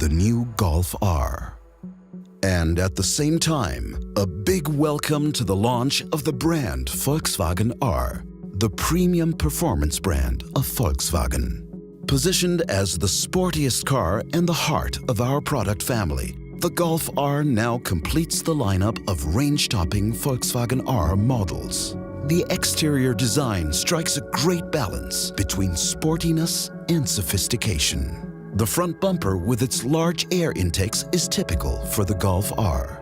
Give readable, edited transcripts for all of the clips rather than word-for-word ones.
the new Golf R. And at the same time, a big welcome to the launch of the brand Volkswagen R, the premium performance brand of Volkswagen. Positioned as the sportiest car and the heart of our product family, the Golf R now completes the lineup of range-topping Volkswagen R models. The exterior design strikes a great balance between sportiness and sophistication. The front bumper with its large air intakes is typical for the Golf R.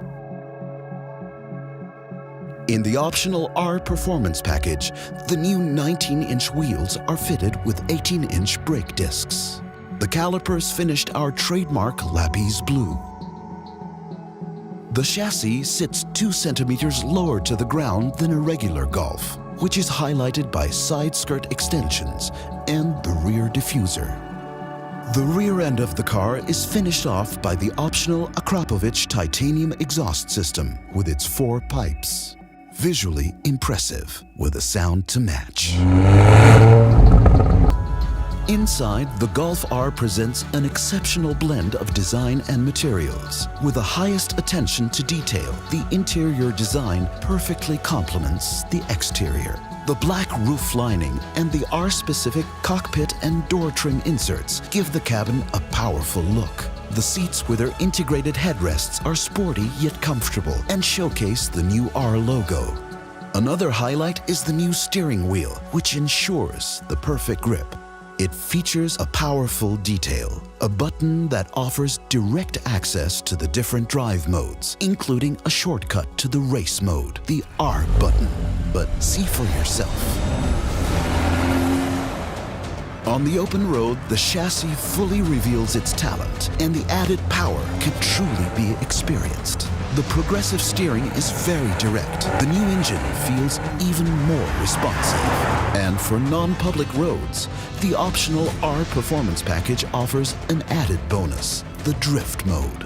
In the optional R Performance package, the new 19-inch wheels are fitted with 18-inch brake discs. The calipers finished our trademark lapis blue. The chassis sits 2 centimeters lower to the ground than a regular Golf, which is highlighted by side skirt extensions and the rear diffuser. The rear end of the car is finished off by the optional Akrapovic titanium exhaust system with its 4 pipes. Visually impressive, with a sound to match. Inside, the Golf R presents an exceptional blend of design and materials. With the highest attention to detail, the interior design perfectly complements the exterior. The black roof lining and the R-specific cockpit and door trim inserts give the cabin a powerful look. The seats with their integrated headrests are sporty yet comfortable and showcase the new R logo. Another highlight is the new steering wheel, which ensures the perfect grip. It features a powerful detail, a button that offers direct access to the different drive modes, including a shortcut to the race mode, the R button. But see for yourself. On the open road, the chassis fully reveals its talent, and the added power can truly be experienced. The progressive steering is very direct. The new engine feels even more responsive. And for non-public roads, the optional R Performance package offers an added bonus, the drift mode.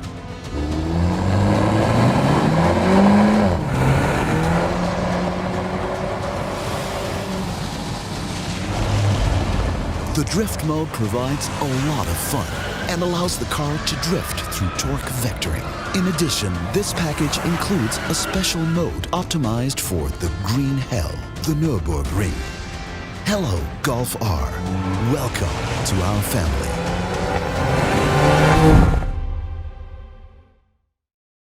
The drift mode provides a lot of fun and allows the car to drift through torque vectoring. In addition, this package includes a special mode optimized for the green hell, the Nürburgring. Hello, Golf R. Welcome to our family.